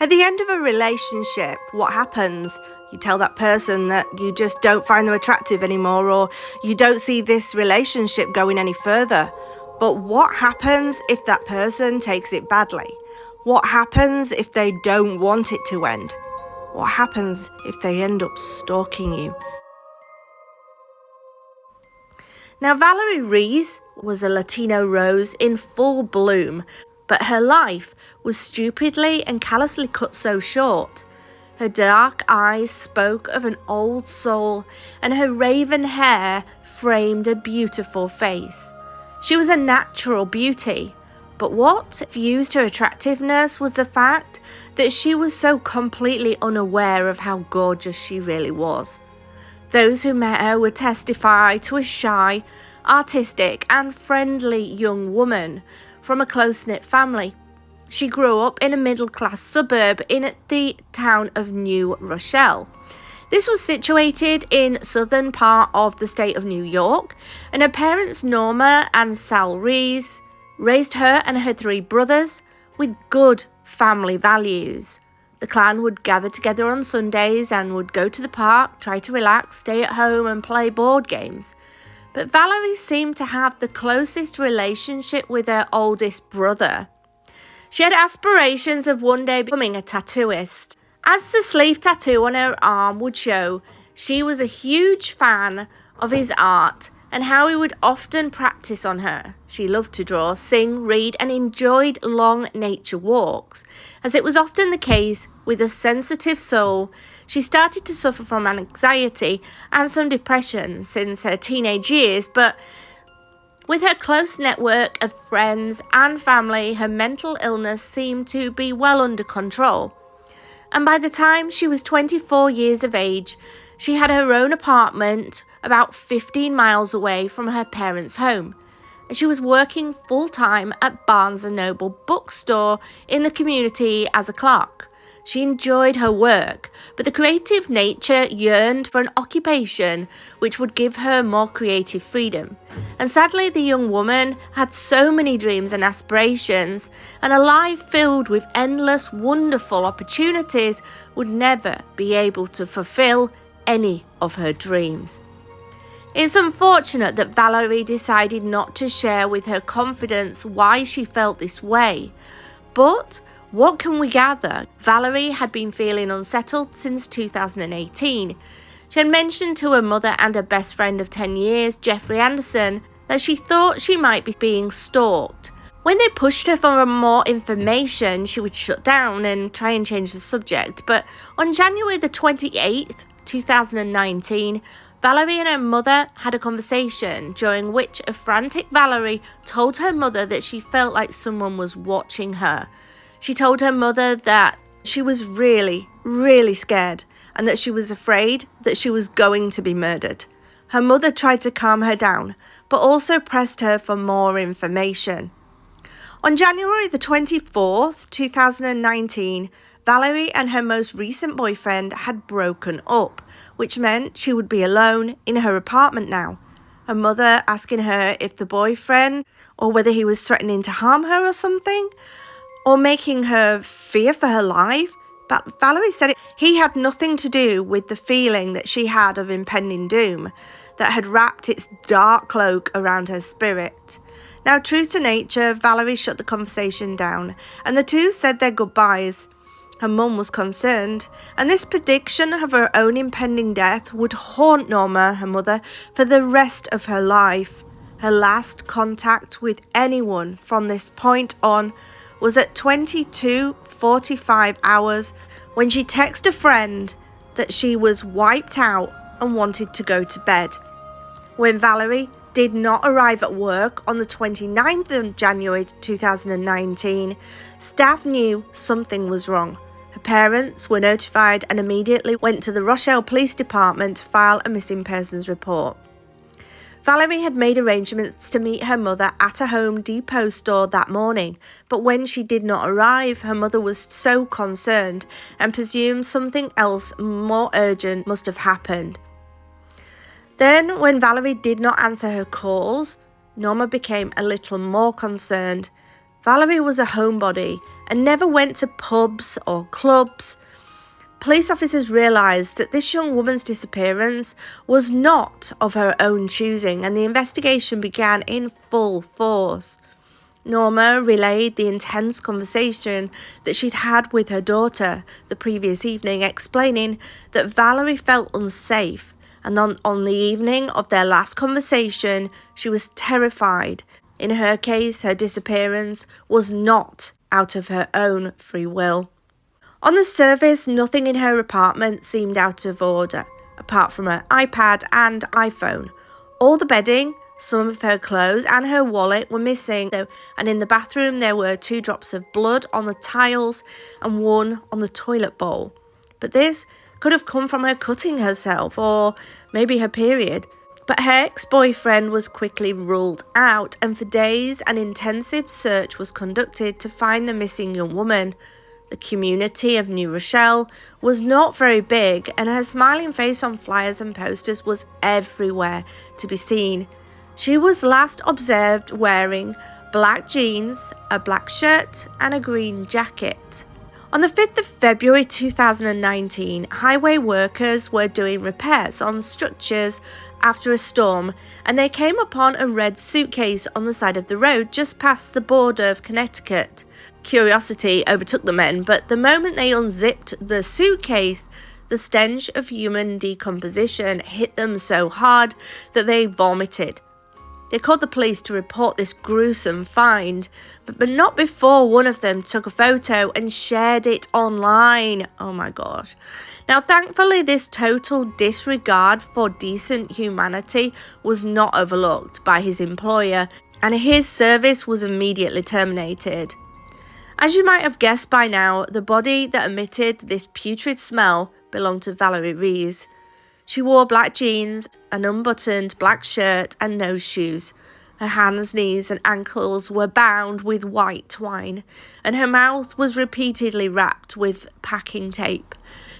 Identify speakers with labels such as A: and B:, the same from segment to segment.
A: At the end of a relationship, what happens? You tell that person that you just don't find them attractive anymore, or you don't see this relationship going any further. But what happens if that person takes it badly? What happens if they don't want it to end? What happens if they end up stalking you? Now, Valerie Reyes was a Latino rose in full bloom, but her life was stupidly and callously cut so short. Her dark eyes spoke of an old soul, and her raven hair framed a beautiful face. She was a natural beauty, but what fused her attractiveness was the fact that she was so completely unaware of how gorgeous she really was. Those who met her would testify to a shy, artistic and friendly young woman from a close-knit family. She grew up in a middle-class suburb in the town of New Rochelle. This was situated in southern part of the state of New York, and her parents Norma and Sal Reyes raised her and her three brothers with good family values. The clan would gather together on Sundays and would go to the park, try to relax, stay at home and play board games. But Valerie seemed to have the closest relationship with her oldest brother. She had aspirations of one day becoming a tattooist. As the sleeve tattoo on her arm would show, she was a huge fan of his art and how he would often practice on her. She loved to draw, sing, read and enjoyed long nature walks. As it was often the case with a sensitive soul, she started to suffer from anxiety and some depression since her teenage years, but with her close network of friends and family, her mental illness seemed to be well under control. And by the time she was 24 years of age, she had her own apartment about 15 miles away from her parents' home, and she was working full-time at Barnes & Noble bookstore in the community as a clerk. She enjoyed her work, but the creative nature yearned for an occupation which would give her more creative freedom. And sadly, the young woman had so many dreams and aspirations, and a life filled with endless, wonderful opportunities would never be able to fulfill any of her dreams. It's unfortunate that Valerie decided not to share with her confidence why she felt this way, but what can we gather? Valerie had been feeling unsettled since 2018. She had mentioned to her mother and her best friend of 10 years, Jeffrey Anderson, that she thought she might be being stalked. When they pushed her for more information, she would shut down and try and change the subject. But on January the 28th, 2019, Valerie and her mother had a conversation during which a frantic Valerie told her mother that she felt like someone was watching her. She told her mother that she was really, really scared and that she was afraid that she was going to be murdered. Her mother tried to calm her down, but also pressed her for more information. On January the 24th, 2019, Valerie and her most recent boyfriend had broken up, which meant she would be alone in her apartment now. Her mother asking her if the boyfriend, or whether he was threatening to harm her or something, or making her fear for her life. But Valerie said he had nothing to do with the feeling that she had of impending doom that had wrapped its dark cloak around her spirit. Now, true to nature, Valerie shut the conversation down, and the two said their goodbyes. Her mum was concerned, and this prediction of her own impending death would haunt Norma, her mother, for the rest of her life. Her last contact with anyone from this point on was at 22:45 hours when she texted a friend that she was wiped out and wanted to go to bed. When Valerie did not arrive at work on the 29th of January 2019, staff knew something was wrong. Her parents were notified and immediately went to the Rochelle Police Department to file a missing persons report. Valerie had made arrangements to meet her mother at a Home Depot store that morning, but when she did not arrive, her mother was so concerned and presumed something else more urgent must have happened. Then, when Valerie did not answer her calls, Norma became a little more concerned. Valerie was a homebody and never went to pubs or clubs. Police officers realised that this young woman's disappearance was not of her own choosing, and the investigation began in full force. Norma relayed the intense conversation that she'd had with her daughter the previous evening, explaining that Valerie felt unsafe, and on the evening of their last conversation, she was terrified. In her case, her disappearance was not out of her own free will. On the surface, nothing in her apartment seemed out of order, apart from her iPad and iPhone. All the bedding, some of her clothes and her wallet were missing, and in the bathroom there were 2 drops of blood on the tiles and 1 on the toilet bowl. But this could have come from her cutting herself, or maybe her period. But her ex-boyfriend was quickly ruled out, and for days an intensive search was conducted to find the missing young woman. The community of New Rochelle was not very big, and her smiling face on flyers and posters was everywhere to be seen. She was last observed wearing black jeans, a black shirt and a green jacket. On the 5th of February 2019, highway workers were doing repairs on structures after a storm, and they came upon a red suitcase on the side of the road just past the border of Connecticut. Curiosity overtook the men, but the moment they unzipped the suitcase, the stench of human decomposition hit them so hard that they vomited. They called the police to report this gruesome find, but not before one of them took a photo and shared it online. Oh my gosh. Now, thankfully, this total disregard for decent humanity was not overlooked by his employer, and his service was immediately terminated. As you might have guessed by now, the body that emitted this putrid smell belonged to Valerie Reyes. She wore black jeans, an unbuttoned black shirt and no shoes. Her hands, knees and ankles were bound with white twine, and her mouth was repeatedly wrapped with packing tape.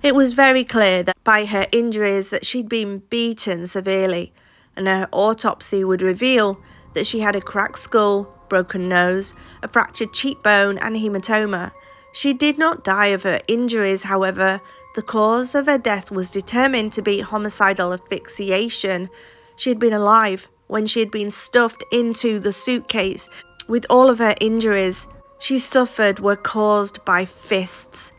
A: It was very clear that by her injuries that she'd been beaten severely, and her autopsy would reveal that she had a cracked skull, broken nose, a fractured cheekbone and hematoma. She did not die of her injuries, however. The cause of her death was determined to be homicidal asphyxiation. She had been alive when she had been stuffed into the suitcase, with all of her injuries she suffered were caused by fists.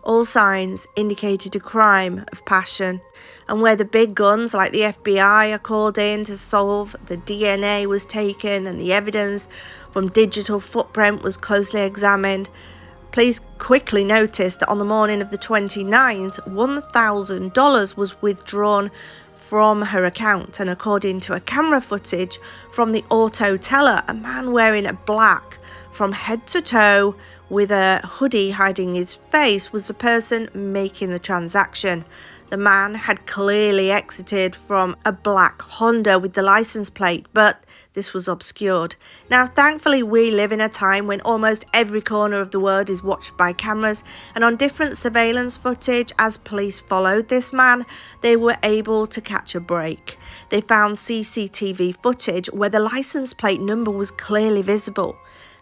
A: All signs indicated a crime of passion, and where the big guns like the FBI are called in to solve, the DNA was taken and the evidence from digital footprint was closely examined. Police quickly noticed that on the morning of the 29th, $1,000 was withdrawn from her account, and according to a camera footage from the auto teller, a man wearing a black from head to toe with a hoodie hiding his face was the person making the transaction. The man had clearly exited from a black Honda with the license plate, but this was obscured. Now, thankfully, we live in a time when almost every corner of the world is watched by cameras, and on different surveillance footage, as police followed this man, they were able to catch a break. They found CCTV footage where the license plate number was clearly visible.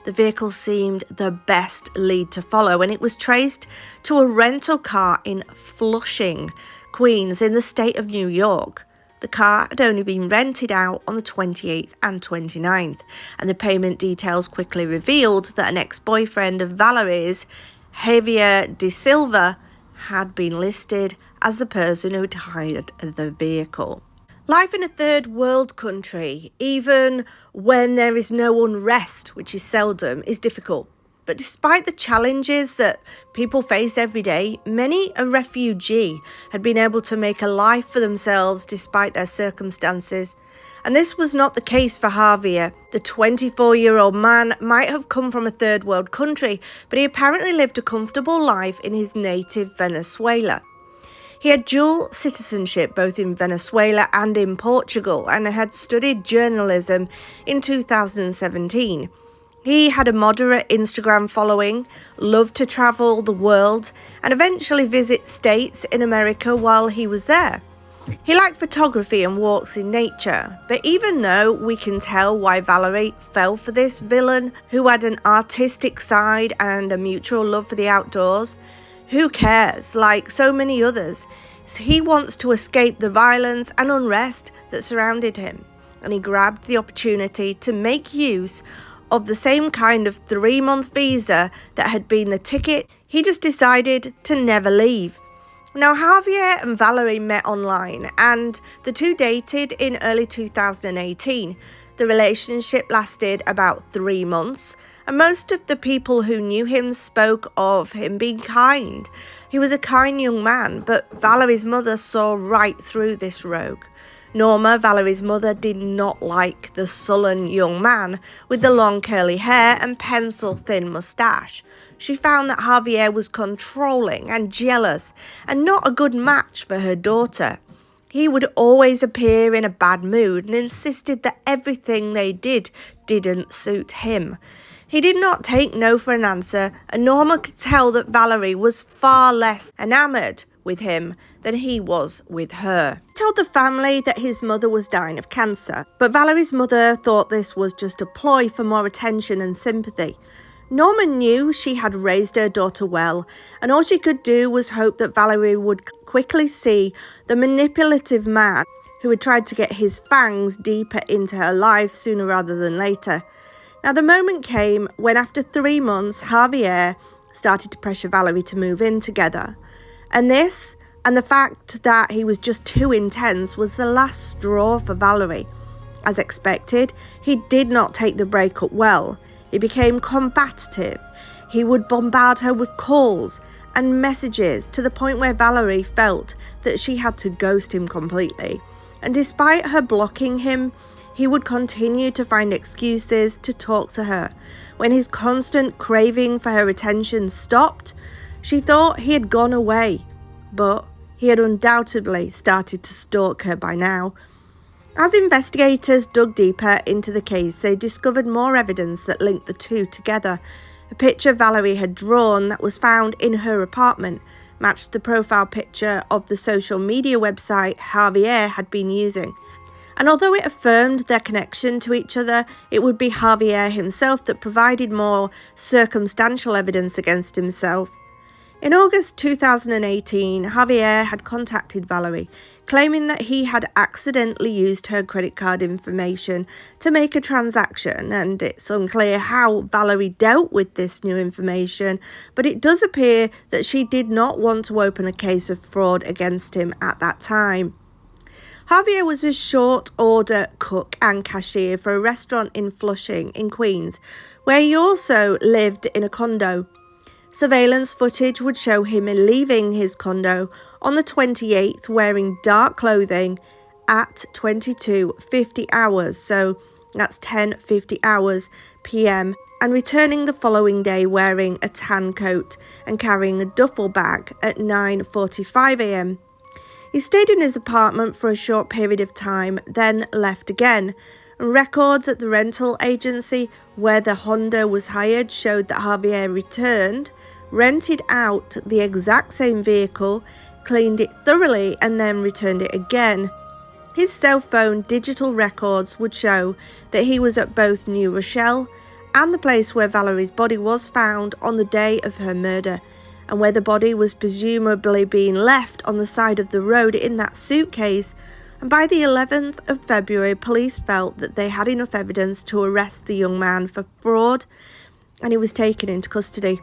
A: The vehicle seemed the best lead to follow, and it was traced to a rental car in Flushing, Queens, in the state of New York. The car had only been rented out on the 28th and 29th, and the payment details quickly revealed that an ex-boyfriend of Valerie's, Javier De Silva, had been listed as the person who had hired the vehicle. Life in a third world country, even when there is no unrest, which is seldom, is difficult. But despite the challenges that people face every day, many a refugee had been able to make a life for themselves despite their circumstances. And this was not the case for Javier. The 24-year-old man might have come from a third world country, but he apparently lived a comfortable life in his native Venezuela. He had dual citizenship both in Venezuela and in Portugal, and had studied journalism in 2017. He had a moderate Instagram following, loved to travel the world, and eventually visit states in America while he was there. He liked photography and walks in nature, but even though we can tell why Valerie fell for this villain who had an artistic side and a mutual love for the outdoors, who cares? Like so many others, he wants to escape the violence and unrest that surrounded him, and he grabbed the opportunity to make use of the same kind of 3-month visa that had been the ticket. He just decided to never leave. Now, Javier and Valerie met online, and the two dated in early 2018. The relationship lasted about 3 months, and most of the people who knew him spoke of him being kind. He was a kind young man, but Valerie's mother saw right through this rogue. Norma, Valerie's mother, did not like the sullen young man with the long curly hair and pencil-thin moustache. She found that Javier was controlling and jealous and not a good match for her daughter. He would always appear in a bad mood and insisted that everything they didn't suit him. He did not take no for an answer, and Norma could tell that Valerie was far less enamoured with him than he was with her. He told the family that his mother was dying of cancer, but Valerie's mother thought this was just a ploy for more attention and sympathy. Norma knew she had raised her daughter well, and all she could do was hope that Valerie would quickly see the manipulative man who had tried to get his fangs deeper into her life sooner rather than later. Now, the moment came when, after 3 months, Javier started to pressure Valerie to move in together. And this, and the fact that he was just too intense, was the last straw for Valerie. As expected, he did not take the breakup well. He became combative. He would bombard her with calls and messages to the point where Valerie felt that she had to ghost him completely. And despite her blocking him, he would continue to find excuses to talk to her. When his constant craving for her attention stopped, she thought he had gone away, but he had undoubtedly started to stalk her by now. As investigators dug deeper into the case, they discovered more evidence that linked the two together. A picture Valerie had drawn that was found in her apartment matched the profile picture of the social media website Javier had been using. And although it affirmed their connection to each other, it would be Javier himself that provided more circumstantial evidence against himself. In August 2018, Javier had contacted Valerie, claiming that he had accidentally used her credit card information to make a transaction, and it's unclear how Valerie dealt with this new information, but it does appear that she did not want to open a case of fraud against him at that time. Javier was a short-order cook and cashier for a restaurant in Flushing in Queens, where he also lived in a condo. Surveillance footage would show him leaving his condo on the 28th wearing dark clothing at 22:50 hours, so that's 10:50 hours p.m, and returning the following day wearing a tan coat and carrying a duffel bag at 9:45 a.m. He stayed in his apartment for a short period of time, then left again. Records at the rental agency where the Honda was hired showed that Javier returned, rented out the exact same vehicle, cleaned it thoroughly, and then returned it again. His cell phone digital records would show that he was at both New Rochelle and the place where Valerie's body was found on the day of her murder, and where the body was presumably being left on the side of the road in that suitcase. And by the 11th of February, police felt that they had enough evidence to arrest the young man for fraud, and he was taken into custody.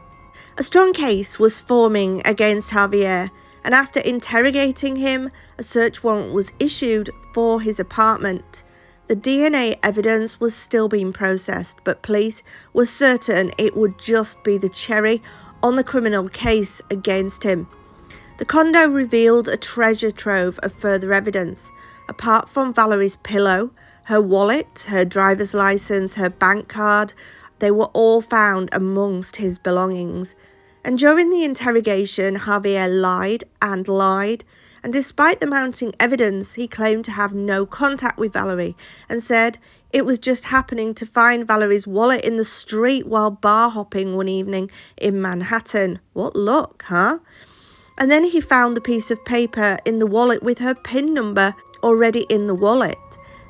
A: A strong case was forming against Javier, and after interrogating him, a search warrant was issued for his apartment. The DNA evidence was still being processed, but police were certain it would just be the cherry on the criminal case against him. The condo revealed a treasure trove of further evidence. Apart from Valerie's pillow, her wallet, her driver's license, her bank card, they were all found amongst his belongings. And during the interrogation, Javier lied, and despite the mounting evidence, he claimed to have no contact with Valerie and said it was just happening to find Valerie's wallet in the street while bar hopping one evening in Manhattan. What luck, huh? And then he found the piece of paper in the wallet with her PIN number already in the wallet.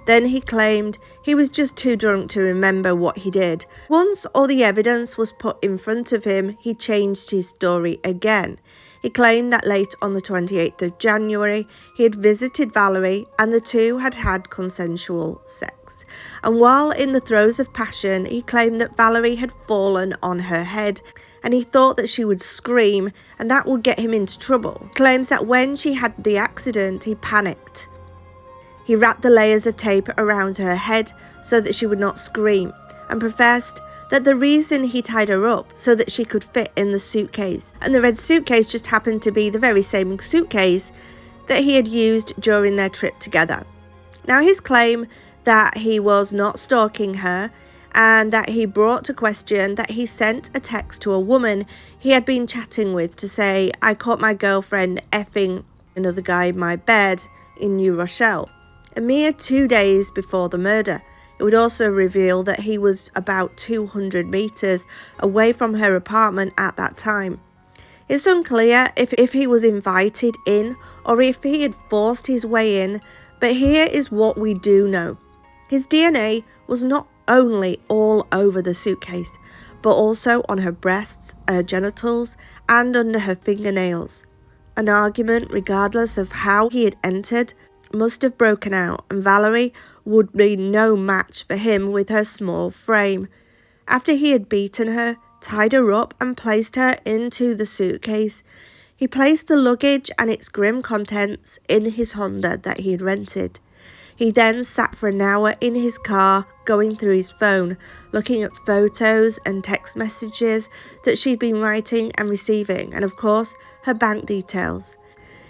A: Then he claimed he was just too drunk to remember what he did. Once all the evidence was put in front of him, he changed his story again. He claimed that late on the 28th of January, he had visited Valerie and the two had had consensual sex. And while in the throes of passion, he claimed that Valerie had fallen on her head and he thought that she would scream and that would get him into trouble. He claims that when she had the accident, he panicked. He wrapped the layers of tape around her head so that she would not scream and professed that the reason he tied her up so that she could fit in the suitcase. And the red suitcase just happened to be the very same suitcase that he had used during their trip together. Now his claim that he was not stalking her and that he brought to question that he sent a text to a woman he had been chatting with to say, "I caught my girlfriend effing another guy in my bed in New Rochelle," a mere 2 days before the murder. It would also reveal that he was about 200 meters away from her apartment at that time. It's unclear if he was invited in or if he had forced his way in, but here is what we do know. His DNA was not only all over the suitcase, but also on her breasts, her genitals, and under her fingernails. An argument, regardless of how he had entered, must have broken out, and Valerie would be no match for him with her small frame. After he had beaten her, tied her up, and placed her into the suitcase, he placed the luggage and its grim contents in his Honda that he had rented. He then sat for an hour in his car, going through his phone, looking at photos and text messages that she'd been writing and receiving, and of course, her bank details.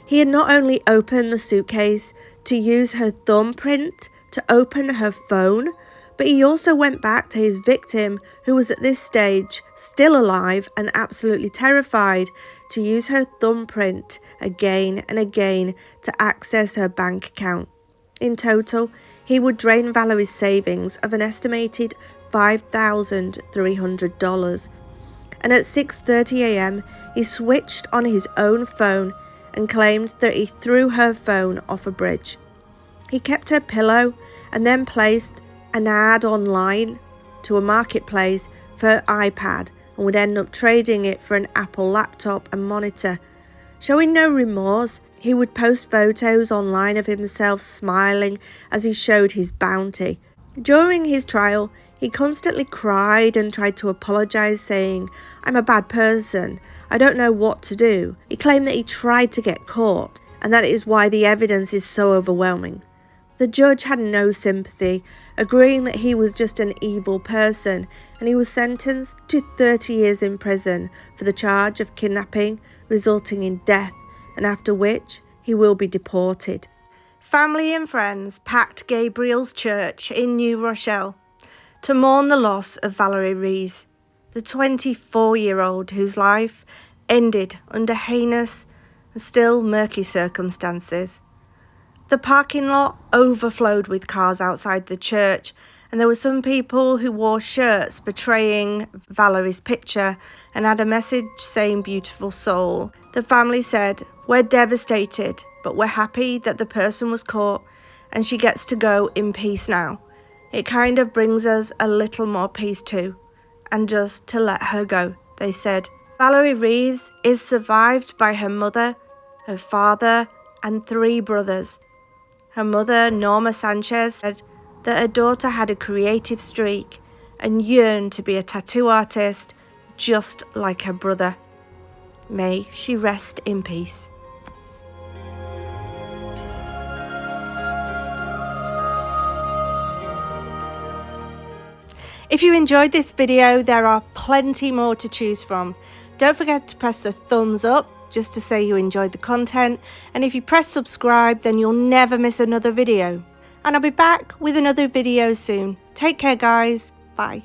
A: He had not only opened the suitcase to use her thumbprint to open her phone, but he also went back to his victim, who was at this stage still alive and absolutely terrified, to use her thumbprint again and again to access her bank account. In total, he would drain Valerie's savings of an estimated $5,300. And at 6:30 a.m, he switched on his own phone and claimed that he threw her phone off a bridge. He kept her pillow and then placed an ad online to a marketplace for her iPad and would end up trading it for an Apple laptop and monitor. Showing no remorse, he would post photos online of himself smiling as he showed his bounty. During his trial, he constantly cried and tried to apologize, saying, "I'm a bad person. I don't know what to do." He claimed that he tried to get caught, and that is why the evidence is so overwhelming. The judge had no sympathy, agreeing that he was just an evil person, and he was sentenced to 30 years in prison for the charge of kidnapping, resulting in death, and after which he will be deported. Family and friends packed Gabriel's church in New Rochelle to mourn the loss of Valerie Reyes, the 24-year-old whose life ended under heinous and still murky circumstances. The parking lot overflowed with cars outside the church, and there were some people who wore shirts portraying Valerie's picture and had a message saying "beautiful soul." The family said, "We're devastated, but we're happy that the person was caught and she gets to go in peace now. It kind of brings us a little more peace too, and just to let her go," they said. Valerie Reyes is survived by her mother, her father, and 3 brothers. Her mother, Norma Sanchez, said that her daughter had a creative streak and yearned to be a tattoo artist just like her brother. May she rest in peace. If you enjoyed this video, there are plenty more to choose from. Don't forget to press the thumbs up just to say you enjoyed the content, and if you press subscribe, then you'll never miss another video. And I'll be back with another video soon. Take care, guys. Bye.